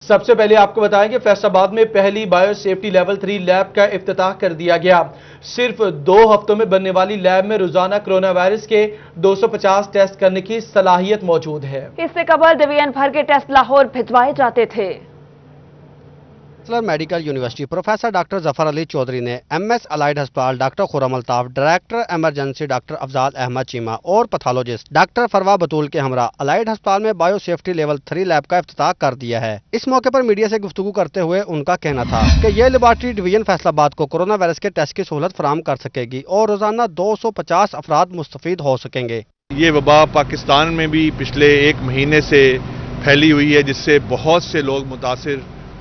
سب سے پہلے آپ کو بتائیں کہ فیصل آباد میں پہلی بایو سیفٹی لیول 3 لیب کا افتتاح کر دیا گیا۔ صرف 2 ہفتوں میں بننے والی لیب میں روزانہ کرونا وائرس کے 250 ٹیسٹ کرنے کی صلاحیت موجود ہے۔ اس سے قبل ڈویژن بھر کے ٹیسٹ لاہور بھجوائے جاتے تھے۔ Medical university professor doctor Zafar Ali Chaudhry نے ایم ایس الائیڈ ہسپتال doctor Khurram Altaf, director emergency doctor Afzal Ahmed Cheema اور پیتھولوجسٹ ڈاکٹر فروا بطول کے ہمراہ الائیڈ ہسپتال میں بایو سیفٹی لیول 3 لیب کا افتتاح کر دیا ہے۔ اس موقع پر میڈیا سے گفتگو کرتے ہوئے ان کا کہنا تھا کہ یہ لیبارٹری ڈویژن فیصل آباد کو کورونا وائرس کے ٹیسٹ کی سہولت فراہم کر سکے گی اور روزانہ 250 افراد مستفید ہو سکیں گے۔ یہ وبا پاکستان میں بھی پچھلے 1 مہینے سے پھیلی ہوئی ہے، جس سے بہت سے لوگ متاثر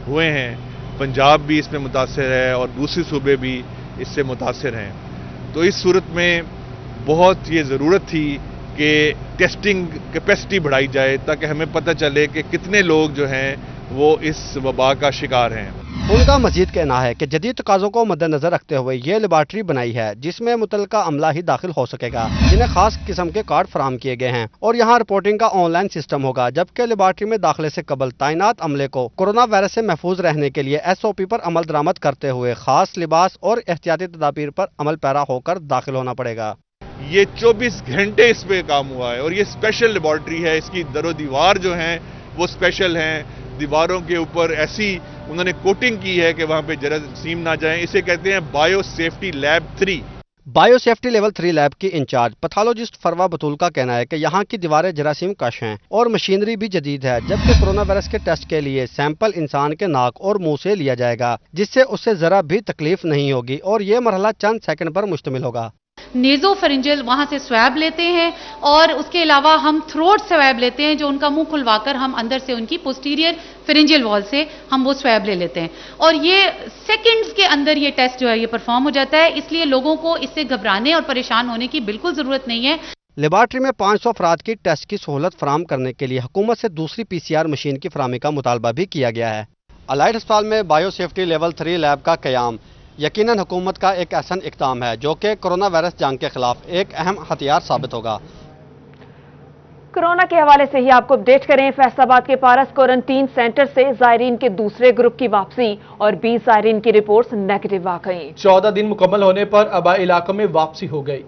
ہوئے ہیں۔ پنجاب بھی اس میں متاثر ہے اور دوسرے صوبے بھی اس سے متاثر ہیں۔ تو اس صورت میں بہت یہ ضرورت تھی کہ ٹیسٹنگ کیپیسٹی بڑھائی جائے تاکہ ہمیں پتہ چلے کہ کتنے لوگ جو ہیں وہ اس وبا کا شکار ہیں۔ ان کا مزید کہنا ہے کہ جدید تقاضوں کو مد نظر رکھتے ہوئے یہ لیبارٹری بنائی ہے جس میں متعلقہ عملہ ہی داخل ہو سکے گا جنہیں خاص قسم کے کارڈ فراہم کیے گئے ہیں، اور یہاں رپورٹنگ کا آن لائن سسٹم ہوگا، جبکہ لیبارٹری میں داخلے سے قبل تعینات عملے کو کورونا وائرس سے محفوظ رہنے کے لیے SOP پر عمل درآمد کرتے ہوئے خاص لباس اور احتیاطی تدابیر پر عمل پیرا ہو کر داخل ہونا پڑے گا۔ یہ 24 گھنٹے اس پہ کام ہوا ہے اور یہ اسپیشل لیبارٹری ہے۔ اس کی در و دیوار جو ہیں وہ اسپیشل ہیں، دیواروں کے اوپر ایسی انہوں نے کوٹنگ کی ہے کہ وہاں پہ جراثیم نہ جائیں۔ اسے کہتے ہیں bio safety lab 3۔ Bio safety level 3 lab کی انچارج پیتھولوجسٹ فروا بطول کا کہنا ہے کہ یہاں کی دیواریں جراثیم کش ہیں اور مشینری بھی جدید ہے، جبکہ کورونا وائرس کے ٹیسٹ کے لیے سیمپل انسان کے ناک اور منہ سے لیا جائے گا، جس سے اسے ذرا بھی تکلیف نہیں ہوگی اور یہ مرحلہ چند سیکنڈ پر مشتمل ہوگا۔ نیزو فرنجل وہاں سے سویب لیتے ہیں اور اس کے علاوہ ہم تھروٹ سویب لیتے ہیں، جو ان کا منہ کھلوا کر ہم اندر سے ان کی پوسٹیریئر فرنجل وال سے ہم وہ سویب لے لیتے ہیں، اور یہ سیکنڈز کے اندر یہ ٹیسٹ جو ہے یہ پرفارم ہو جاتا ہے۔ اس لیے لوگوں کو اس سے گھبرانے اور پریشان ہونے کی بالکل ضرورت نہیں ہے۔ لیبارٹری میں 500 افراد کی ٹیسٹ کی سہولت فراہم کرنے کے لیے حکومت سے دوسری PCR مشین کی فراہمی کا مطالبہ بھی کیا گیا ہے۔ الائیڈ ہسپتال میں بایو سیفٹی لیول 3 لیب کا قیام یقیناً حکومت کا ایک احسن اقدام ہے جو کہ کورونا وائرس جنگ کے خلاف ایک اہم ہتھیار ثابت ہوگا۔ کورونا کے حوالے سے ہی آپ کو اپڈیٹ کریں، فیصل آباد کے پارس کوارنٹین سینٹر سے زائرین کے دوسرے گروپ کی واپسی اور 20 زائرین کی رپورٹس نیگیٹو آ گئیں۔ 14 دن مکمل ہونے پر آبائی علاقوں میں واپسی ہو گئی۔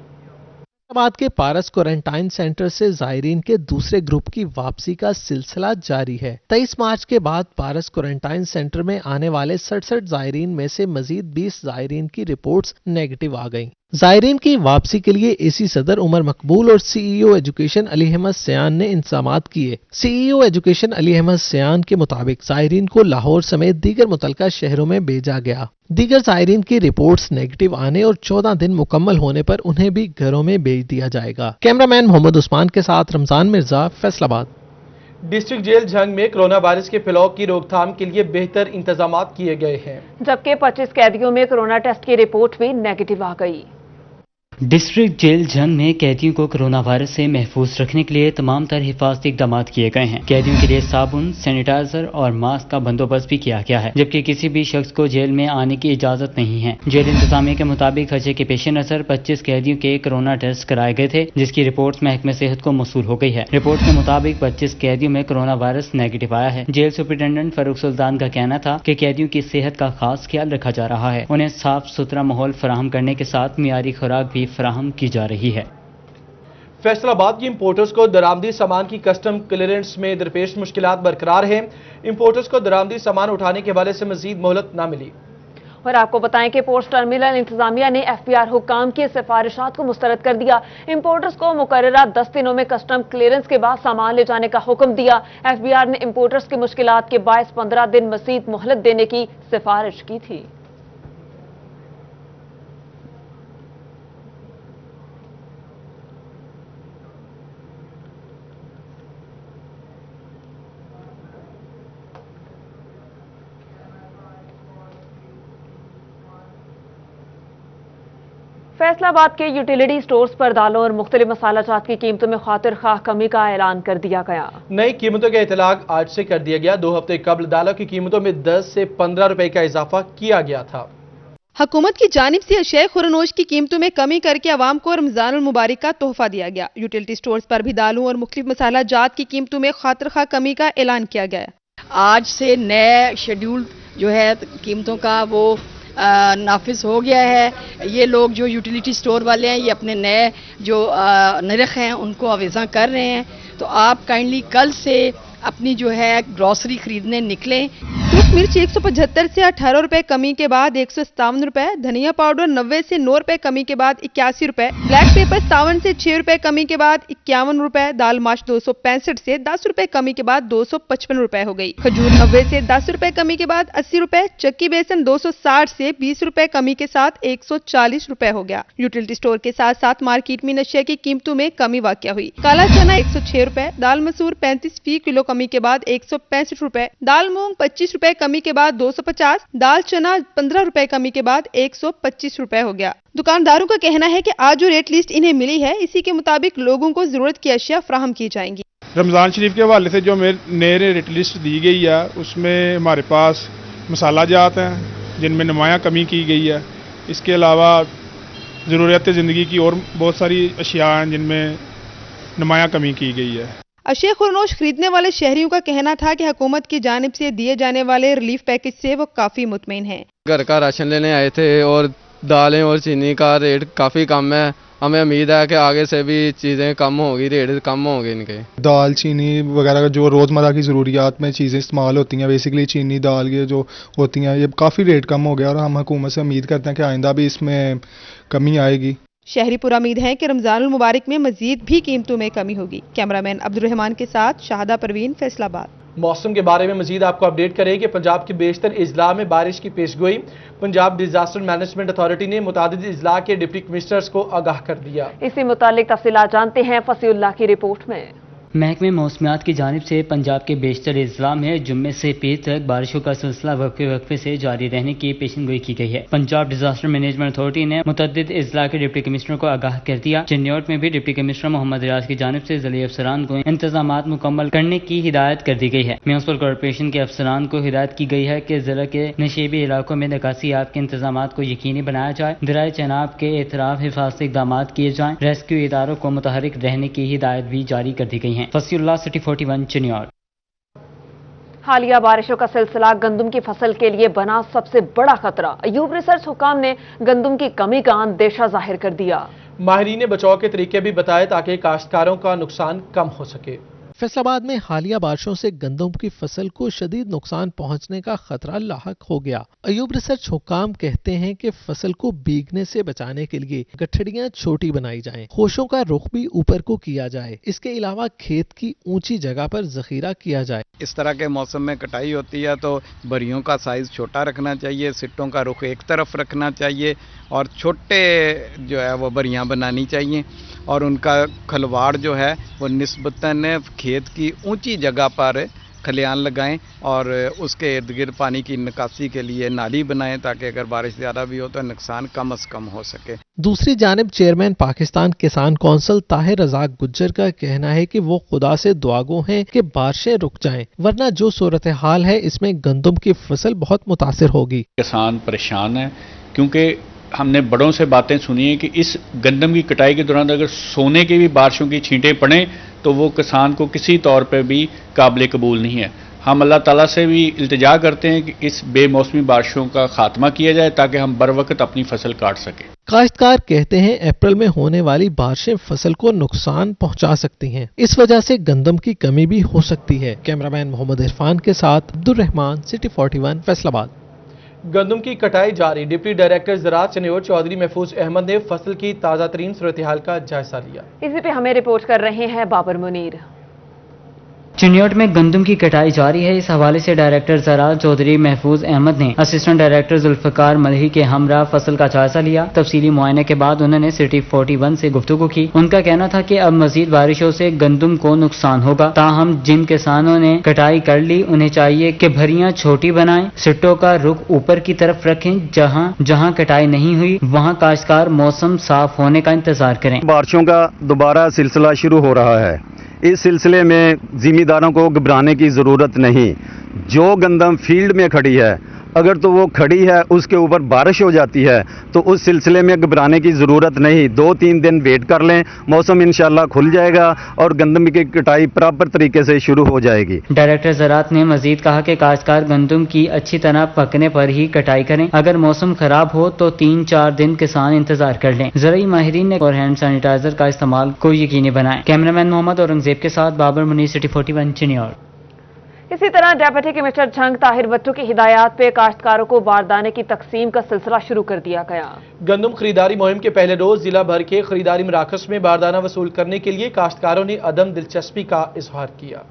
آباد کے پارس کوارنٹائن سینٹر سے زائرین کے دوسرے گروپ کی واپسی کا سلسلہ جاری ہے۔ 23 مارچ کے بعد پارس کوارنٹائن سینٹر میں آنے والے 67 زائرین میں سے مزید 20 زائرین کی رپورٹس نیگیٹو آ گئیں۔ زائرین کی واپسی کے لیے AC صدر عمر مقبول اور CEO ایجوکیشن علی احمد سیان نے انتظامات کیے۔ CEO ایجوکیشن علی احمد سیان کے مطابق زائرین کو لاہور سمیت دیگر متعلقہ شہروں میں بھیجا گیا۔ دیگر زائرین کی رپورٹس نیگیٹو آنے اور 14 دن مکمل ہونے پر انہیں بھی گھروں میں بھیج دیا جائے گا۔ کیمرامین محمد عثمان کے ساتھ رمضان مرزا، فیصل آباد۔ ڈسٹرکٹ جیل جھنگ میں کرونا وائرس کے پھیلاؤ کی روک تھام کے لیے بہتر انتظامات کیے گئے ہیں، جبکہ 25 قیدیوں میں کرونا ٹیسٹ کی رپورٹ بھی نیگیٹو آ گئی۔ ڈسٹرکٹ جیل جھنگ میں قیدیوں کو کرونا وائرس سے محفوظ رکھنے کے لیے تمام تر حفاظتی اقدامات کیے گئے ہیں۔ قیدیوں کے لیے صابن، سینیٹائزر اور ماسک کا بندوبست بھی کیا گیا ہے، جبکہ کسی بھی شخص کو جیل میں آنے کی اجازت نہیں ہے۔ جیل انتظامیہ کے مطابق خدشے کے پیش نظر 25 قیدیوں کے کرونا ٹیسٹ کرائے گئے تھے، جس کی رپورٹ محکمہ صحت کو موصول ہو گئی ہے۔ رپورٹ کے مطابق 25 قیدیوں میں کرونا وائرس نیگیٹو آیا ہے۔ جیل سپرنٹینڈنٹ فاروق سلطان کا کہنا تھا کہ قیدیوں کی صحت کا خاص خیال رکھا جا رہا ہے، انہیں صاف ستھرا ماحول فراہم کرنے کے ساتھ معیاری خوراک بھی فراہم کی جا رہی ہے۔ فیصل آباد کی امپورٹرز کو درآمدی سامان کی کسٹم کلیئرنس میں درپیش مشکلات برقرار ہیں۔ امپورٹرز کو درآمدی سامان اٹھانے کے حوالے سے مزید مہلت نہ ملی۔ اور آپ کو بتائیں کہ پورٹ ٹرمینل انتظامیہ نے FBR حکام کی سفارشات کو مسترد کر دیا۔ امپورٹرز کو مقررہ 10 دنوں میں کسٹم کلیئرنس کے بعد سامان لے جانے کا حکم دیا۔ FBR نے امپورٹرز کی مشکلات کے باعث 15 دن مزید مہلت دینے کی سفارش کی تھی۔ فیصل آباد کے یوٹیلیٹی سٹورز پر دالوں اور مختلف مسالہ جات کی قیمتوں میں خاطر خواہ کمی کا اعلان کر دیا گیا۔ نئی قیمتوں کا اطلاق آج سے کر دیا گیا۔ 2 ہفتے قبل دالوں کی قیمتوں میں 10 سے 15 روپے کا اضافہ کیا گیا تھا۔ حکومت کی جانب سے اشیاء خورنوش کی قیمتوں میں کمی کر کے عوام کو رمضان المبارک کا تحفہ دیا گیا۔ یوٹیلیٹی سٹورز پر بھی دالوں اور مختلف مسالہ جات کی قیمتوں میں خاطر خواہ کمی کا اعلان کیا گیا۔ آج سے نئے شیڈول جو ہے قیمتوں کا وہ نافذ ہو گیا ہے. یہ لوگ جو یوٹیلیٹی سٹور والے ہیں یہ اپنے نئے جو نرخ ہیں ان کو آویزاں کر رہے ہیں. تو آپ کائنڈلی کل سے اپنی جو ہے گروسری خریدنے نکلیں. سرخ مرچ 175 سے 18 روپے کمی کے بعد 157 روپے، دھنیا پاؤڈر 90 سے 9 روپے کمی کے بعد 81 روپے، بلیک پیپر 57 سے 6 روپے کمی کے بعد 51 روپے، دال ماش 265 سے 10 روپے کمی کے بعد 255 روپے ہو گئی، کھجور 90 سے 10 روپے کمی کے بعد 80 روپے، چکی بیسن 260 سے 20 روپے کمی کے ساتھ 140 روپے ہو گیا. یوٹیلیٹی سٹور کے ساتھ ساتھ مارکیٹ میں نشے کی قیمتوں میں کمی واقع ہوئی. کالا چنا 106 روپے، دال مسور 35 فی کلو کمی کے بعد 165 روپے، دال مونگ 25 روپے کمی کے بعد 250، دال چنا 15 روپے کمی کے بعد 125 روپے ہو گیا. دکانداروں کا کہنا ہے کہ آج جو ریٹ لسٹ انہیں ملی ہے اسی کے مطابق لوگوں کو ضرورت کی اشیاء فراہم کی جائیں گی. رمضان شریف کے حوالے سے جو نئے ریٹ لسٹ دی گئی ہے اس میں ہمارے پاس مسالہ جات ہیں جن میں نمایاں کمی کی گئی ہے. اس کے علاوہ ضروریات زندگی کی اور بہت ساری اشیاء ہیں جن میں نمایاں کمی کی گئی ہے. اشیاء خورنوش خریدنے والے شہریوں کا کہنا تھا کہ حکومت کی جانب سے دیے جانے والے ریلیف پیکج سے وہ کافی مطمئن ہیں. گھر کا راشن لینے آئے تھے اور دالیں اور چینی کا ریٹ کافی کم ہے. ہمیں امید ہے کہ آگے سے بھی چیزیں کم ہوگی، ریٹ کم ہوں گے ان کے. دال چینی وغیرہ جو روزمرہ کی ضروریات میں چیزیں استعمال ہوتی ہیں، بیسیکلی چینی دال یہ جو ہوتی ہیں، یہ کافی ریٹ کم ہو گیا اور ہم حکومت سے امید کرتے ہیں کہ آئندہ بھی اس میں کمی آئے گی. شہری پر امید ہے کہ رمضان المبارک میں مزید بھی قیمتوں میں کمی ہوگی. کیمرامین عبدالرحمان کے ساتھ شاہدہ پروین، فیصل آباد. موسم کے بارے میں مزید آپ کو اپڈیٹ کریں کہ پنجاب کے بیشتر اضلاع میں بارش کی پیشگوئی. پنجاب ڈیزاسٹر مینجمنٹ اتھارٹی نے متعدد اضلاع کے ڈپٹی کمشنرز کو آگاہ کر دیا. اسی متعلق تفصیلات جانتے ہیں فصیح اللہ کی رپورٹ میں. محکمہ موسمیات کی جانب سے پنجاب کے بیشتر اضلاع میں جمعے سے پیر تک بارشوں کا سلسلہ وقفے سے جاری رہنے کی پیشن گوئی کی گئی ہے. پنجاب ڈیزاسٹر مینجمنٹ اتھارٹی نے متعدد اضلاع کے ڈپٹی کمشنر کو آگاہ کر دیا. چنیوٹ میں بھی ڈپٹی کمشنر محمد ریاض کی جانب سے ضلعی افسران کو انتظامات مکمل کرنے کی ہدایت کر دی گئی ہے. میونسپل کارپوریشن کے افسران کو ہدایت کی گئی ہے کہ ضلع کے نشیبی علاقوں میں نکاسیات کے انتظامات کو یقینی بنایا جائے. ذرائع چناب کے اطراف حفاظتی اقدامات کیے جائیں. ریسکیو اداروں کو متحرک رہنے کی ہدایت بھی جاری کر دی گئی ہے. فصیح اللہ سٹی 41 چنیوٹ. حالیہ بارشوں کا سلسلہ گندم کی فصل کے لیے بنا سب سے بڑا خطرہ. ایوب ریسرچ حکام نے گندم کی کمی کا اندیشہ ظاہر کر دیا. ماہرین نے بچاؤ کے طریقے بھی بتائے تاکہ کاشتکاروں کا نقصان کم ہو سکے. فیصل آباد میں حالیہ بارشوں سے گندم کی فصل کو شدید نقصان پہنچنے کا خطرہ لاحق ہو گیا. ایوب ریسرچ حکام کہتے ہیں کہ فصل کو بھیگنے سے بچانے کے لیے گٹھڑیاں چھوٹی بنائی جائیں، خوشوں کا رخ بھی اوپر کو کیا جائے. اس کے علاوہ کھیت کی اونچی جگہ پر ذخیرہ کیا جائے. اس طرح کے موسم میں کٹائی ہوتی ہے تو بریوں کا سائز چھوٹا رکھنا چاہیے، سٹوں کا رخ ایک طرف رکھنا چاہیے اور چھوٹے جو ہے وہ بریاں بنانی چاہیے اور ان کا کھلواڑ جو ہے وہ نسبتاً کھیت کی اونچی جگہ پر کھلیان لگائیں اور اس کے ارد گرد پانی کی نکاسی کے لیے نالی بنائیں تاکہ اگر بارش زیادہ بھی ہو تو نقصان کم از کم ہو سکے. دوسری جانب چیئرمین پاکستان کسان کونسل طاہر رزاق گجر کا کہنا ہے کہ وہ خدا سے دعاگو ہیں کہ بارشیں رک جائیں ورنہ جو صورتحال ہے اس میں گندم کی فصل بہت متاثر ہوگی. کسان پریشان ہیں کیونکہ ہم نے بڑوں سے باتیں سنی ہیں کہ اس گندم کی کٹائی کے دوران اگر سونے کی بھی بارشوں کی چھینٹیں پڑیں تو وہ کسان کو کسی طور پہ بھی قابل قبول نہیں ہے. ہم اللہ تعالیٰ سے بھی التجا کرتے ہیں کہ اس بے موسمی بارشوں کا خاتمہ کیا جائے تاکہ ہم بر وقت اپنی فصل کاٹ سکیں. کاشتکار کہتے ہیں اپریل میں ہونے والی بارشیں فصل کو نقصان پہنچا سکتی ہیں، اس وجہ سے گندم کی کمی بھی ہو سکتی ہے. کیمرامین محمد عرفان کے ساتھ عبدالرحمان، سٹی 41 فیصل آباد. گندم کی کٹائی جاری. ڈپٹی ڈائریکٹر زراعت چنیوٹ چودھری محفوظ احمد نے فصل کی تازہ ترین صورتحال کا جائزہ لیا. اسی پہ ہمیں رپورٹ کر رہے ہیں بابر منیر. چنیوٹ میں گندم کی کٹائی جاری ہے. اس حوالے سے ڈائریکٹر زراعت چودھری محفوظ احمد نے اسسٹنٹ ڈائریکٹر ذوالفقار مدحی کے ہمراہ فصل کا جائزہ لیا. تفصیلی معائنے کے بعد انہوں نے سٹی 41 سے گفتگو کی. ان کا کہنا تھا کہ اب مزید بارشوں سے گندم کو نقصان ہوگا. تاہم جن کسانوں نے کٹائی کر لی انہیں چاہیے کہ بھریاں چھوٹی بنائیں، سٹوں کا رخ اوپر کی طرف رکھیں. جہاں کٹائی نہیں ہوئی وہاں کاشتکار موسم صاف ہونے کا انتظار کریں. بارشوں کا دوبارہ سلسلہ شروع ہو رہا ہے. اس سلسلے میں ذمہ داروں کو گھبرانے کی ضرورت نہیں. جو گندم فیلڈ میں کھڑی ہے अगर तो वो खड़ी है, उसके ऊपर बारिश हो जाती है, तो उस सिलसिले में घबराने की ज़रूरत नहीं। 2-3 दिन वेट कर लें, मौसम इंशाल्लाह खुल जाएगा और गंदम की कटाई प्रॉपर तरीके से शुरू हो जाएगी। डायरेक्टर ज़राअत ने मजीद कहा कि काश्तकार गंदम की अच्छी तरह पकने पर ही कटाई करें। अगर मौसम खराब हो तो 3-4 दिन किसान इंतजार कर लें। ज़रूरी माहिरीन ने और हैंड सैनिटाइजर का इस्तेमाल को यकीनी बनाएं। कैमरामैन मोहम्मद औरंगजेब के साथ बाबर मुनीर, सिटी 41 चिन्नौर। इसी तरह डेप्यूटी कमिश्नर झंग ताहिर बट्टू की हिदायत पे काश्तकारों को बारदाने की तकसीम का सिलसिला शुरू कर दिया गया। गंदम खरीदारी मुहिम के पहले रोज जिला भर के खरीदारी मराकज में बारदाना वसूल करने के लिए काश्तकारों ने अदम दिलचस्पी का इजहार किया।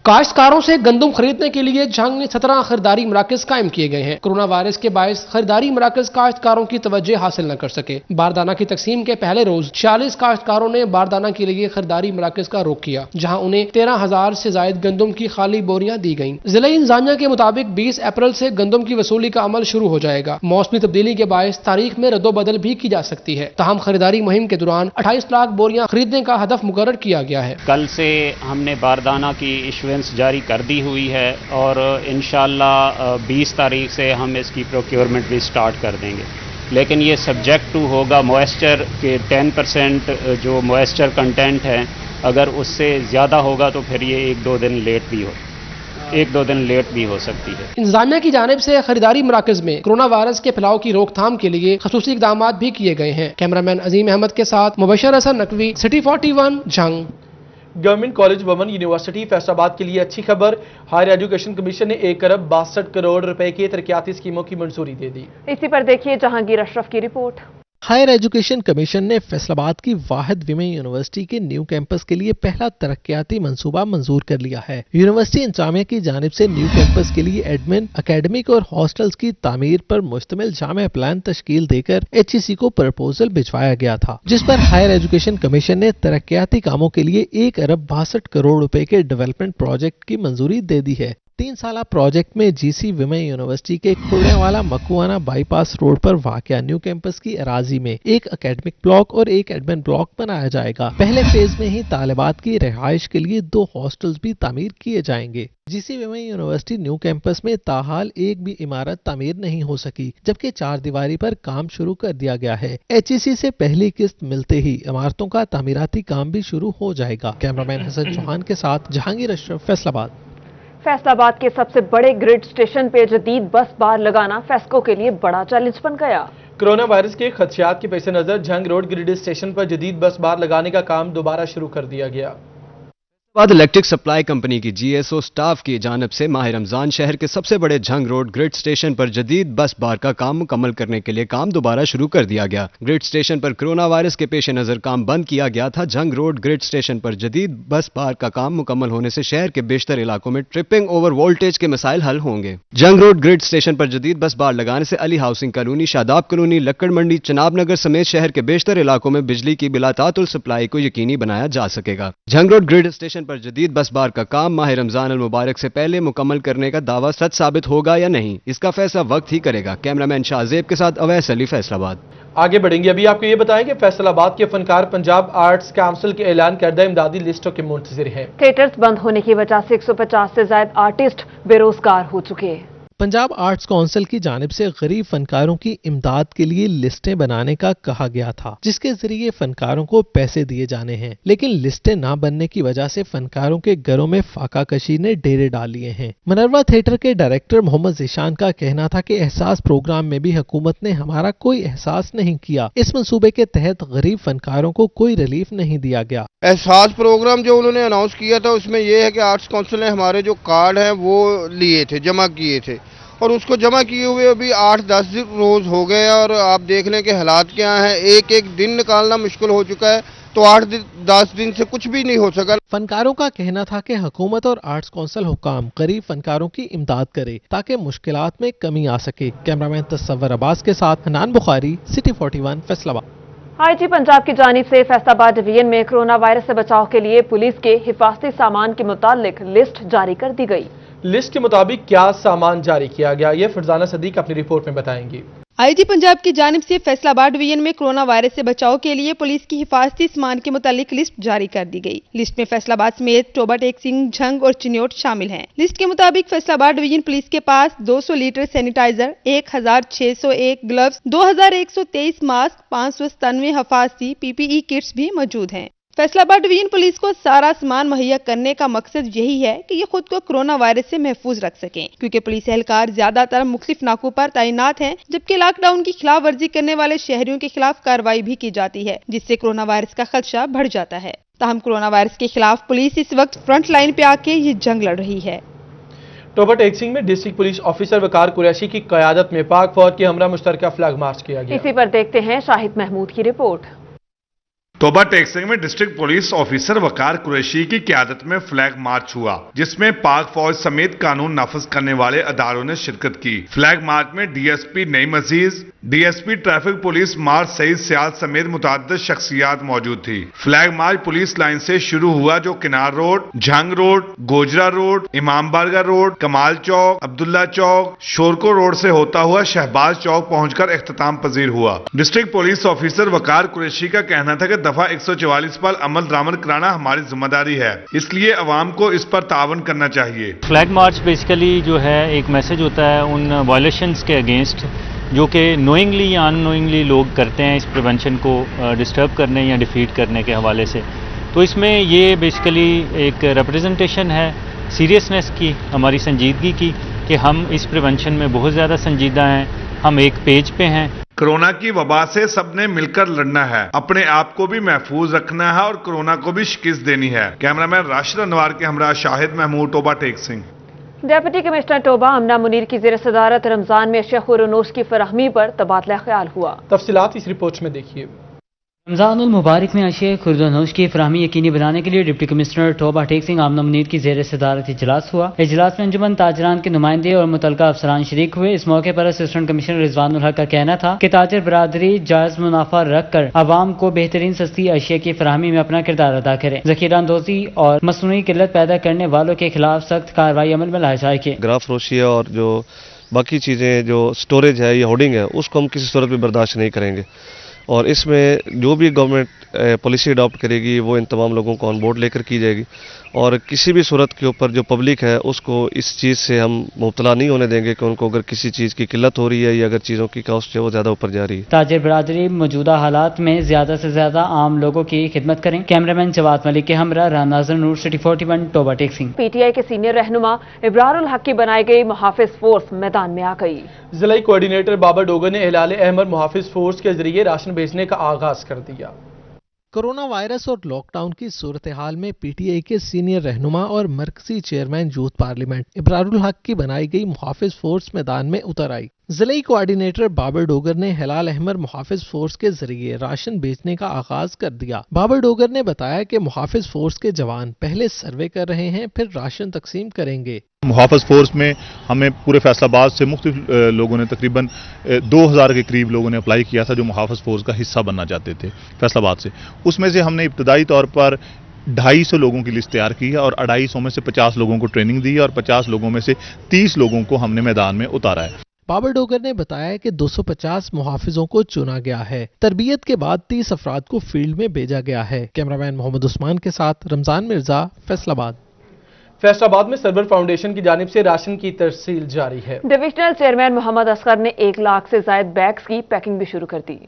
काश्तकारों से गंदम खरीदने के लिए झंग में 17 खरीदारी मराकज कायम किए गए हैं। कोरोना वायरस के बायस खरीदारी मराकज काश्तकारों की तवज्जो हासिल न कर सके। बारदाना की तकसीम के पहले रोज 46 काश्तकारों ने बारदाना के लिए खरीदारी मराकज का रुख किया, जहां उन्हें 13,000 से जायद गंदम की खाली बोरियां दी गईं। जिला इंतजामिया के मुताबिक 20 अप्रैल से गंदम की वसूली का अमल शुरू हो जाएगा। मौसमी तब्दीली के बायस तारीख में रद्दोबदल भी की जा सकती है। ताहम खरीदारी मुहिम के दौरान 28 लाख बोरियां खरीदने का हदफ मुकर्रर किया गया है। कल से हमने बारदाना की जारी कर दी हुई है और इंशाल्लाह 20 तारीख से हम इसकी प्रोक्योरमेंट भी स्टार्ट कर देंगे, लेकिन ये सब्जेक्ट टू होगा मॉइस्चर के 10% जो मॉइस्चर कंटेंट है, अगर उससे ज़्यादा होगा तो फिर ये 1-2 दिन लेट भी हो सकती है। इंतजामिया की जानिब से खरीदारी मराकज में कोरोना वायरस के फैलाव की रोकथाम के लिए खसूसी इक़दाम भी किए गए हैं। कैमरामैन अजीम अहमद के साथ Mubashir Hasan Naqvi, city 41 Jhang. Government college भवन यूनिवर्सिटी फैसलाबाद के लिए अच्छी खबर। हायर एजुकेशन कमीशन ने 1 अरब 62 करोड़ रुपए की तरक्याती स्कीमों की मंजूरी दे दी। इसी पर देखिए जहांगीर अशरफ की रिपोर्ट। हायर एजुकेशन कमीशन ने फैसलाबाद की वाहिद विमेन यूनिवर्सिटी के न्यू कैंपस के लिए पहला तरक्याती मंसूबा मंजूर कर लिया है। यूनिवर्सिटी इंतजामिया की जानिब से न्यू कैंपस के लिए एडमिन, एकेडमिक और हॉस्टल्स की तामीर पर मुश्तमिल जामे प्लान तश्कील देकर HEC को प्रपोजल भिजवाया गया था, जिस पर हायर एजुकेशन कमीशन ने तरक्याती कामों के लिए 1 अरब 62 करोड़ रुपए के डेवलपमेंट प्रोजेक्ट की मंजूरी दे दी है। 3 साला प्रोजेक्ट में GC विमेन यूनिवर्सिटी के खुलने वाला मकुआना बाईपास रोड पर वाक़या न्यू कैंपस की अराजी में एक एकेडमिक ब्लॉक और एक एडमिन ब्लॉक बनाया जाएगा। पहले फेज में ही तालिबात की रिहाइश के लिए 2 हॉस्टल्स भी तामीर किए जाएंगे। GC women university new campus में ताहाल एक भी इमारत तामीर नहीं हो सकी, जबकि 4 दीवारी पर काम शुरू कर दिया गया है। HEC से पहली किस्त मिलते ही इमारतों का तामीराती काम भी शुरू हो जाएगा। कैमरामैन हसन चौहान के साथ जहांगीर अशरफ, फैसलाबाद। फैसलाबाद के सबसे बड़े ग्रिड स्टेशन पे जदीद बस बार लगाना फेस्को के लिए बड़ा चैलेंज बन गया। कोरोना वायरस के खदशात के पेश नजर झंग रोड ग्रिड स्टेशन पर जदीद बस बार लगाने का काम दोबारा शुरू कर दिया गया। बाद इलेक्ट्रिक सप्लाई कंपनी की GSO स्टाफ की जानिब से माह रमजान शहर के सबसे बड़े झंग रोड ग्रिड स्टेशन पर जदीद बस बार का काम मुकम्मल करने के लिए काम दोबारा शुरू कर दिया गया। ग्रिड स्टेशन पर कोरोना वायरस के पेश नजर काम बंद किया गया था। झंग रोड ग्रिड स्टेशन पर जदीद बस बार का काम मुकम्मल होने से शहर के बेशतर इलाकों में ट्रिपिंग ओवर वोल्टेज के मसाइल हल होंगे। झंग रोड ग्रिड स्टेशन पर जदीद बस बार लगाने से Ali housing colony, Shadab colony, Lakkar Mandi, Chenab Nagar समेत शहर के बेशतर इलाकों में बिजली की बिलातातुल सप्लाई को यकीनी बनाया जा सकेगा। झंग रोड ग्रिड स्टेशन पर जदीद बस बार का काम माह रमजान अल मुबारक से पहले मुकम्मल करने का दावा सच साबित होगा या नहीं, इसका फैसला वक्त ही करेगा। कैमरामैन शाहजेब के साथ अवैस अली, फैसलाबाद। आगे बढ़ेंगे, अभी आपको ये बताएं कि फैसलाबाद के फनकार पंजाब आर्ट्स काउंसिल के ऐलान करदा इमदादी लिस्टों के मुंतजिर हैं। थिएटर्स बंद होने की वजह से 150 से ज्यादा आर्टिस्ट बेरोजगार हो चुके हैं। पंजाब आर्ट्स काउंसिल की जानिब से गरीब फनकारों की इमदाद के लिए लिस्टें बनाने का कहा गया था, जिसके जरिए फनकारों को पैसे दिए जाने हैं, लेकिन लिस्टें ना बनने की वजह से फनकारों के घरों में फाका कशी ने डेरे डाल लिए हैं। मनरवा थिएटर के डायरेक्टर मोहम्मद ज़ीशान का कहना था कि एहसास प्रोग्राम में भी हुकूमत ने हमारा कोई एहसास नहीं किया। इस मंसूबे के तहत गरीब फनकारों को कोई रिलीफ नहीं दिया गया। एहसास प्रोग्राम जो उन्होंने अनाउंस किया था उसमें यह है कि आर्ट्स काउंसिल ने हमारे जो कार्ड हैं वो लिए थे, जमा किए थे, और उसको जमा किए हुए अभी 8-10 रोज हो गए और आप देख लें कि हालात क्या हैं। एक दिन निकालना मुश्किल हो चुका है, तो 8-10 दिन से कुछ भी नहीं हो सका। फनकारों का कहना था कि हुकूमत और आर्ट्स काउंसिल हुकाम गरीब फनकारों की इमदाद करे ताकि मुश्किलात में कमी आ सके। कैमरामैन तस्वर अब्बास के साथ हनान बुखारी, सिटी 41, फैसलाबाद। IG पंजाब की जानिब से फैसलाबाद डिवीजन में कोरोना वायरस से बचाव के लिए पुलिस के हिफाजती सामान के मुतालिक लिस्ट जारी कर दी गई। लिस्ट के मुताबिक क्या सामान जारी किया गया, ये फरजाना सदीक अपनी रिपोर्ट में बताएंगी। आईजी पंजाब की जानिब से फैसलाबाद डिवीजन में कोरोना वायरस से बचाव के लिए पुलिस की हिफाजती सामान के मुतालिक लिस्ट जारी कर दी गई। लिस्ट में फैसलाबाद समेत टोबा टेक सिंह, झंग और चिन्योट शामिल हैं। लिस्ट के मुताबिक फैसलाबाद डिवीजन पुलिस के पास 200 लीटर सैनिटाइजर, 1601 ग्लव्स, 2123 मास्क, 597 हिफाजती PPE किट्स भी मौजूद हैं। फैसलाबाद डिवीजन पुलिस को सारा सामान मुहैया करने का मकसद यही है कि ये खुद को कोरोना वायरस से महफूज रख सकें, क्योंकि पुलिस एहलकार ज्यादातर मुख्तलिफ नाकों पर तैनात हैं, जबकि लॉकडाउन की खिलाफ वर्जी करने वाले शहरियों के खिलाफ कार्रवाई भी की जाती है, जिससे कोरोना वायरस का खदशा बढ़ जाता है। ताहम कोरोना वायरस के खिलाफ पुलिस इस वक्त फ्रंट लाइन पे आके ये जंग लड़ रही है। टोबा टेक सिंह में डिस्ट्रिक्ट पुलिस ऑफिसर वकार कुरैशी की क़यादत में पाक फौज के हमरा मुश्तरका फ्लैग मार्च किया गया। इसी पर देखते हैं शाहिद महमूद की रिपोर्ट। टोबा टेक सिंह में डिस्ट्रिक्ट पुलिस ऑफिसर वकार कुरैशी की क़यादत में फ्लैग मार्च हुआ, जिसमें पाक फौज समेत कानून नाफिज करने वाले अदारों ने शिरकत की। फ्लैग मार्च में DSP नईम अजीज, DSP ट्रैफिक पुलिस मार्च सईद सियाल समेत मुतअद्दिद शख्सियात मौजूद थी। फ्लैग मार्च पुलिस लाइन से शुरू हुआ, जो किनार road, Jhang road, Gojra road, इमाम बारगाह रोड, कमाल चौक, अब्दुल्ला चौक, शोरको रोड से होता हुआ शहबाज चौक पहुंचकर इख्तिताम पजीर हुआ। डिस्ट्रिक्ट पुलिस ऑफिसर वकार कुरैशी का कहना था कि दफा 144 पर अमल दरामद कराना हमारी जिम्मेदारी है, इसलिए अवाम को इस पर तावन करना चाहिए। फ्लैग मार्च बेसिकली जो है एक मैसेज होता है उन वायलेशंस के अगेंस्ट जो कि नोइंगली या अननोइंगली लोग करते हैं, इस प्रिवेंशन को डिस्टर्ब करने या डिफीट करने के हवाले से। तो इसमें ये बेसिकली एक रिप्रेजेंटेशन है सीरियसनेस की, हमारी संजीदगी की, कि हम इस प्रिवेंशन में बहुत ज़्यादा संजीदा हैं, हम एक पेज पे हैं। कोरोना की वबा से सबने मिलकर लड़ना है, अपने आप को भी महफूज रखना है और कोरोना को भी शिकस्त देनी है। कैमरामैन राशिद अनवार के हमरा शाहिद महमूद, टोबा टेक सिंह। डेप्यूटी कमिश्नर टोबा अमना मुनीर की ज़ेर सदारत रमजान में अशिया खुरनोश की फराहमी पर तबादला ख्याल हुआ। तफसीलात इस रिपोर्ट में देखिए। रमज़ानुल मुबारक में अशिया खुर्दनोश की फराहमी यकीनी बनाने के लिए डिप्टी कमिश्नर टोबा टेक सिंह आमना मुनीर की ज़ेर सदारत इजलास हुआ। इजलास में अंजुमन ताजरान के नुमाइंदे और मुतलका अफसरान शरीक हुए। इस मौके पर असिस्टेंट कमिश्नर रिजवानुल हक का कहना था कि ताजर बरादरी जायज़ मुनाफा रख कर आवाम को बेहतरीन सस्ती अशिया की फराहमी में अपना किरदार अदा करे। ज़ख़ीरा अंदोज़ी और मसनूई किल्लत पैदा करने वालों के खिलाफ सख्त कार्रवाई अमल में लाई जाएगी। ग्राफ फरोशी और जो बाकी चीज़ें जो स्टोरेज है या होर्डिंग है, उसको हम किसी सूरत में बर्दाश्त नहीं करेंगे और इसमें जो भी गवर्नमेंट पॉलिसी अडॉप्ट करेगी वो इन तमाम लोगों को ऑन बोर्ड लेकर की जाएगी और किसी भी सूरत के ऊपर जो पब्लिक है उसको इस चीज़ से हम मुब्तला नहीं होने देंगे कि उनको अगर किसी चीज़ की किल्लत हो रही है या अगर चीज़ों की कॉस्ट है वो ज़्यादा ऊपर जा रही है। ताजिर बरादरी मौजूदा हालात में ज़्यादा से ज़्यादा आम लोगों की खिदमत करें। कैमरामैन जवाद मलिक के हमरा रानाज़र नूर, सिटी 41, टोबा टेक सिंह। PTI के सीनियर रहनुमा इब्रारुल हक की बनाई गई मुहाफिज फोर्स मैदान में आ गई। जिला कोऑर्डिनेटर बाबर डोगर ने हिलाल अहमद मुहाफिज फोर्स के जरिए राशन भेजने का आगाज कर दिया। कोरोना वायरस और लॉकडाउन की सूरत हाल में PTI के सीनियर रहनुमा और मरकजी चेयरमैन यूथ पार्लियामेंट इब्रारुल हक की बनाई गई मुहाफिज फोर्स मैदान में उतर आई। जिले कोऑर्डिनेटर बाबर डोगर ने हिलाल अहमद मुहाफिज फोर्स के जरिए राशन बेचने का आगाज कर दिया। बाबर डोगर ने बताया कि मुहाफिज फोर्स के जवान पहले सर्वे कर रहे हैं, फिर राशन तकसीम करेंगे। मुहाफिज फोर्स में हमें पूरे फैसलाबाद से मुख्तलिफ लोगों ने तकरीबन 2000 के करीब लोगों ने अप्लाई किया था जो मुहाफिज फोर्स का हिस्सा बनना चाहते थे फैसलाबाद से। उसमें से हमने इब्तदाई तौर पर 250 लोगों की लिस्ट तैयार की है और 250 में से 50 लोगों को ट्रेनिंग दी है और 50 लोगों में से 30 लोगों को हमने मैदान में उतारा है। बाबर डोगर ने बताया कि 250 मुहाफिजों को चुना गया है। तरबियत के बाद 30 अफराद को फील्ड में भेजा गया है। कैमरामैन मोहम्मद उस्मान के साथ रमजान मिर्जा, फैसलाबाद। फैसलाबाद में सरवर फाउंडेशन की जानिब से राशन की तरसील जारी है। डिविजनल चेयरमैन मोहम्मद असगर ने 1 लाख से ज्यादा बैग्स की पैकिंग भी शुरू कर दी।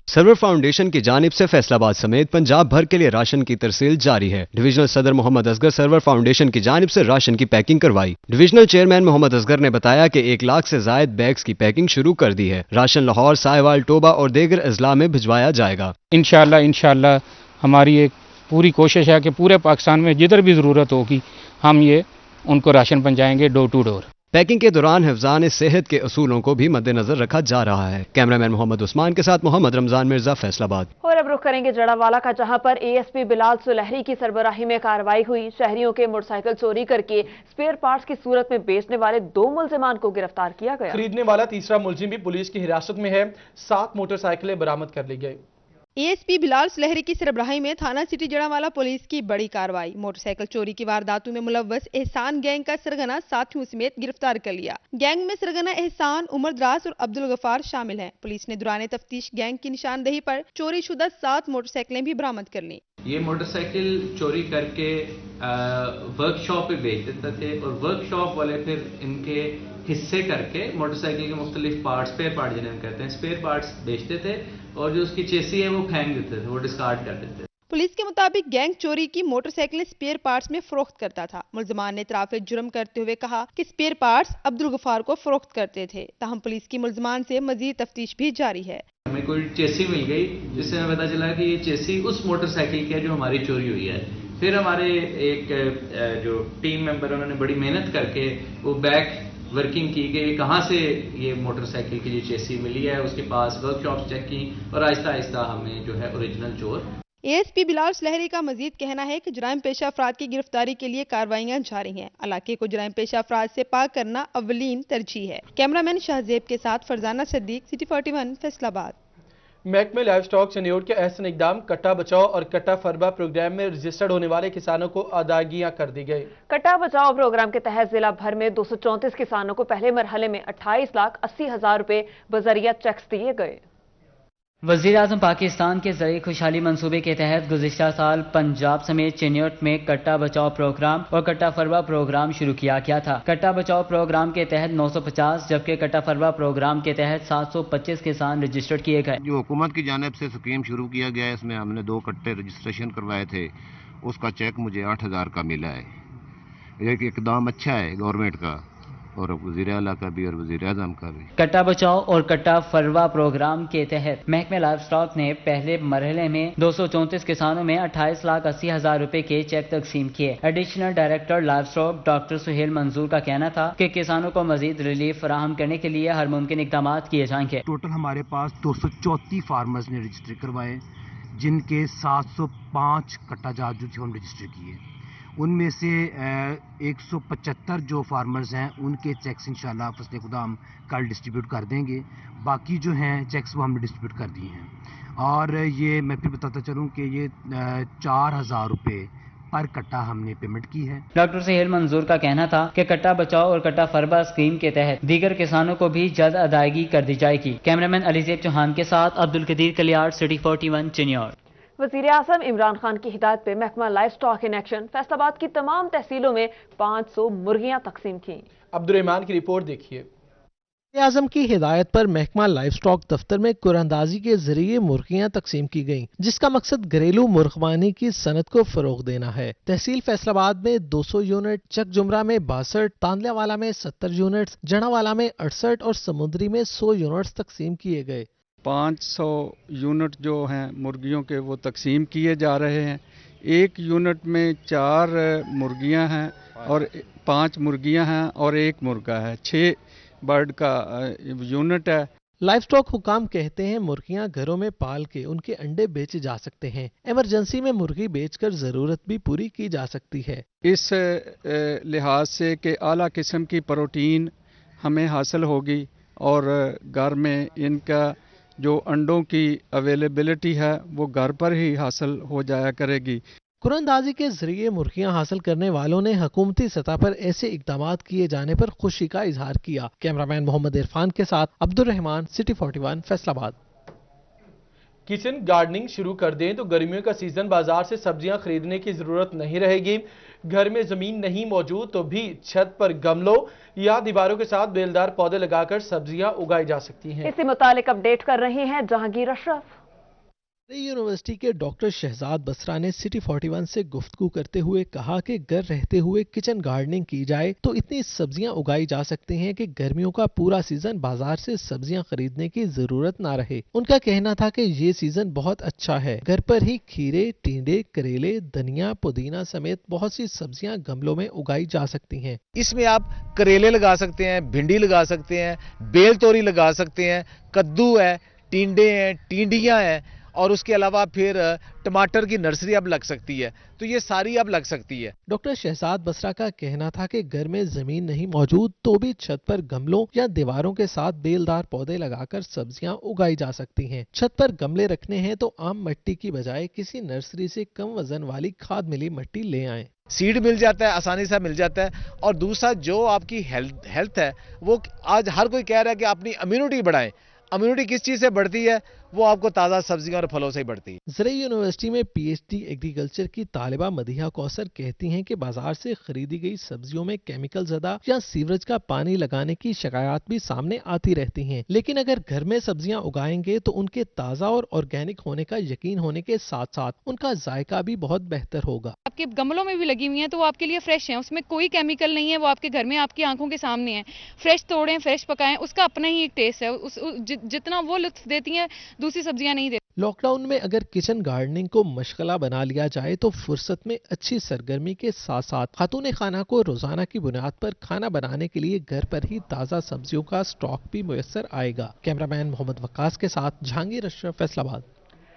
सरवर फाउंडेशन की जानिब से फैसलाबाद समेत पंजाब भर के लिए राशन की तरसील जारी है। डिविजनल सदर मोहम्मद असगर सरवर फाउंडेशन की जानिब से राशन की पैकिंग करवाई। डिविजनल चेयरमैन मोहम्मद असगर ने बताया कि 1 लाख से ज्यादा बैग्स की पैकिंग शुरू कर दी है। राशन लाहौर, साहिवाल, टोबा और दीगर अजला में भिजवाया जाएगा। इंशाअल्लाह हमारी एक पूरी कोशिश है कि पूरे पाकिस्तान में जिधर भी जरूरत होगी हम ये उनको राशन पहुंचाएंगे डोर टू डोर। पैकिंग के दौरान हिफ्ज़ान सेहत के असूलों को भी मद्देनजर रखा जा रहा है। कैमरामैन मोहम्मद उस्मान के साथ मोहम्मद रमजान मिर्जा, फैसलाबाद। और अब रुख करेंगे जड़ावाला का, जहां पर ASP बिलाल सुलहरी की सरबराही में कार्रवाई हुई। शहरियों के मोटरसाइकिल चोरी करके स्पेयर पार्ट्स की सूरत में बेचने वाले 2 मुल्जिमान को गिरफ्तार किया गया। खरीदने वाला तीसरा मुल्जिम भी पुलिस की हिरासत में है। 7 मोटरसाइकिलें बरामद कर ली गई। एएसपी बिलाल सुलहरी की सरबराही में थाना सिटी जड़ावाला पुलिस की बड़ी कार्रवाई। मोटरसाइकिल चोरी की वारदातों में मुलव्वस एहसान गैंग का सरगना साथियों समेत गिरफ्तार कर लिया। गैंग में सरगना एहसान, उमर दराज और अब्दुल गफार शामिल हैं। पुलिस ने दौरान तफ्तीश गैंग की निशानदेही पर चोरी शुदा 7 मोटरसाइकिलें भी बरामद कर ली। ये मोटरसाइकिल चोरी करके वर्कशॉप पे बेच देते थे और वर्कशॉप वाले फिर इनके हिस्से करके मोटरसाइकिल के मुख्तलिफ पार्ट्स, स्पेयर पार्ट जिन्हें कहते हैं, स्पेयर पार्ट्स बेचते थे और जो उसकी चेसी है वो फेंक देते थे, वो डिस्कार्ड कर देते थे। पुलिस के मुताबिक गैंग चोरी की मोटरसाइकिलें स्पेयर पार्ट्स में फरोख्त करता था। मुलजमान ने इतराफ़ जुर्म करते हुए कहा कि स्पेयर पार्ट्स अब्दुल गफार को फरोख्त करते थे। ताहम पुलिस की मुलजमान से मजीद तफ्तीश भी जारी है। हमें कोई चेसी मिल गई जिससे हमें पता चला कि ये चेसी उस मोटरसाइकिल की है जो हमारी चोरी हुई है। फिर हमारे एक जो टीम मेंबर उन्होंने बड़ी मेहनत करके वो बैक वर्किंग की कि कहाँ से ये मोटरसाइकिल की जो चेसी मिली है, उसके पास वर्कशॉप चेक की और आहिस्ता आहिस्ता हमें जो है ओरिजिनल चोर। एएसपी बिलाल सुलहरी का मजीद कहना है कि जुराइम पेशा अफराद की गिरफ्तारी के लिए कार्रवाइयां जारी हैं। इलाके को जुराइम पेशा अफराद से पाक करना अव्वलीन तरजीह है। कैमरामैन शाहजेब के साथ फरजाना सिद्दीक, सिटी 41 फैसलाबाद। महकमे लाइव स्टॉक चनियोट के अहसन इकदाम कट्टा बचाओ और कट्टा फरबा प्रोग्राम में रजिस्टर्ड होने वाले किसानों को अदायगियां कर दी गई। कट्टा बचाओ प्रोग्राम के तहत जिला भर में 234 किसानों को पहले मरहले में 28,80,000 रुपए बजरिया चेक्स दिए गए। वज़ीर आज़म पाकिस्तान के ज़रिए खुशहाली मंसूबे के तहत गुज़िश्ता साल पंजाब समेत चिन्योट में कट्टा बचाओ प्रोग्राम और कट्टा फरवा प्रोग्राम शुरू किया गया था। कट्टा बचाओ प्रोग्राम के तहत 950 जबकि कट्टा फरवा प्रोग्राम के तहत 725 किसान रजिस्टर्ड किए गए। जो हुकूमत की जानिब से स्कीम शुरू किया गया है, इसमें हमने 2 कट्टे रजिस्ट्रेशन करवाए थे, उसका चेक मुझे 8,000 का मिला है। एक इकदाम अच्छा है गवर्नमेंट का और वज़ीर आला का भी और वज़ीर आज़म का भी। कट्टा बचाओ और कट्टा फरवा प्रोग्राम के तहत महकमे लाइव स्टॉक ने पहले मरहले में 234 किसानों में 28,80,000 रुपए के चेक तकसीम किए। Additional director livestock doctor Suhail Manzoor का कहना था कि किसानों को मजीद रिलीफ फराहम करने के लिए हर मुमकिन इकदाम किए जाएंगे। टोटल हमारे पास 234 फार्मर्स ने रजिस्टर करवाए, जिनके 705 कट्टा जात जो हम रजिस्टर किए। उनमें से 175 जो फार्मर्स हैं उनके चेक्स इंशाल्लाह फसले खुदाम कल डिस्ट्रीब्यूट कर देंगे। बाकी जो हैं चेक्स वो हमने डिस्ट्रीब्यूट कर दिए हैं। और ये मैं फिर बताता चलूँ कि ये 4,000 रुपये पर कट्टा हमने पेमेंट की है। डॉक्टर सुहेल मंजूर का कहना था कि कट्टा बचाओ और कट्टा फरबा स्कीम के तहत दीगर किसानों को भी जल्द अदायगी कर दी जाएगी। कैमरामैन अलीजेब चौहान के साथ अब्दुल कदीर कलियार, सिटी 41 चिन्योट। वज़ीर आज़म इमरान खान की हिदायत पे महकमा live stock in action Faisalabad की तमाम तहसीलों में 500 मुर्गियां तकसीम की। अब्दुल रहमान की रिपोर्ट देखिए। आज़म की हिदायत पर महकमा लाइव स्टॉक दफ्तर में कुरानंदाजी के जरिए मुर्गियां तकसीम की गईं, जिसका मकसद घरेलू मुर्गबानी की सनत को फरोग देना है। तहसील फैसलाबाद में 200 यूनिट, चक जुमरा में 62, तांदलावाला में 70 यूनिट, जड़ावाला में 68 और समुद्री में 100 यूनिट्स तकसीम किए गए। 500 यूनिट जो हैं मुर्गियों के वो तकसीम किए जा रहे हैं। एक यूनिट में 4 मुर्गियां हैं और 5 मुर्गियां हैं और 1 मुर्गा है। 6 बर्ड का यूनिट है। लाइव स्टॉक हुकाम कहते हैं मुर्गियां घरों में पाल के उनके अंडे बेचे जा सकते हैं। इमरजेंसी में मुर्गी बेचकर जरूरत भी पूरी की जा सकती है। इस लिहाज से कि आला किस्म की प्रोटीन हमें हासिल होगी और घर में इनका जो अंडों की अवेलेबिलिटी है वो घर पर ही हासिल हो जाया करेगी। कुरानंदाजी के जरिए मुर्गियां हासिल करने वालों ने हुकूमती सतह पर ऐसे इकदाम किए जाने पर खुशी का इजहार किया। कैमरामैन मोहम्मद इरफान के साथ Abdul Rahman, city 41 Faisalabad. Kitchen gardening शुरू कर दें तो गर्मियों का सीजन बाजार से सब्जियां खरीदने की जरूरत नहीं रहेगी। घर में जमीन नहीं मौजूद तो भी छत पर गमलों या दीवारों के साथ बेलदार पौधे लगाकर सब्जियां उगाई जा सकती हैं। इसी मुतालिक अपडेट कर रहे हैं जहांगीर अशरफ। यूनिवर्सिटी के डॉक्टर शहजाद बसरा ने सिटी 41 से गुफ्तगू करते हुए कहा कि घर रहते हुए किचन गार्डनिंग की जाए तो इतनी सब्जियां उगाई जा सकती हैं कि गर्मियों का पूरा सीजन बाजार से सब्जियां खरीदने की जरूरत ना रहे। उनका कहना था कि ये सीजन बहुत अच्छा है, घर पर ही खीरे, टिंडे, करेले, धनिया, पुदीना समेत बहुत सी सब्जियां गमलों में उगाई जा सकती हैं। इसमें आप करेले लगा सकते हैं, भिंडी लगा सकते हैं, बेल तोरी लगा सकते हैं, कद्दू है, टिंडे हैं, टिंडियां हैं और उसके अलावा फिर टमाटर की नर्सरी अब लग सकती है, तो ये सारी अब लग सकती है। डॉक्टर शहजाद बसरा का कहना था कि घर में जमीन नहीं मौजूद तो भी छत पर गमलों या दीवारों के साथ बेलदार पौधे लगाकर सब्जियां उगाई जा सकती हैं। छत पर गमले रखने हैं तो आम मिट्टी की बजाय किसी नर्सरी से कम वजन वाली खाद मिली मिट्टी ले आएं। सीड मिल जाता है, आसानी से मिल जाता है। और दूसरा जो आपकी हेल्थ है, वो आज हर कोई कह रहा है कि अपनी इम्यूनिटी बढ़ाएं। इम्यूनिटी किस चीज से बढ़ती है? वो आपको ताज़ा सब्जियों और फलों से ही बढ़ती है। ज़राई यूनिवर्सिटी में पीएचडी एग्रीकल्चर की तालिबा मदीहा कौसर कहती हैं कि बाजार से खरीदी गई सब्जियों में केमिकल ज़दा या सीवरेज का पानी लगाने की शिकायत भी सामने आती रहती हैं, लेकिन अगर घर में सब्जियां उगाएंगे तो उनके ताज़ा और ऑर्गेनिक होने का यकीन होने के साथ साथ उनका जायका भी बहुत बेहतर होगा। आपके गमलों में भी लगी हुई हैं तो वो आपके लिए फ्रेश हैं, उसमें कोई केमिकल नहीं है, वो आपके घर में आपकी आंखों के सामने है। फ्रेश तोड़ें, फ्रेश पकाएं, उसका अपना ही एक टेस्ट है। जितना वो लुत्फ देती हैं दूसरी सब्जियां नहीं देती। लॉकडाउन में अगर किचन गार्डनिंग को मशगला बना लिया जाए तो फुर्सत में अच्छी सरगर्मी के साथ साथ खातून खाना को रोजाना की बुनियाद पर खाना बनाने के लिए घर पर ही ताज़ा सब्जियों का स्टॉक भी मुयस्सर आएगा। कैमरामैन मोहम्मद वक्कास के साथ जहांगीर अशरफ, फैसलाबाद।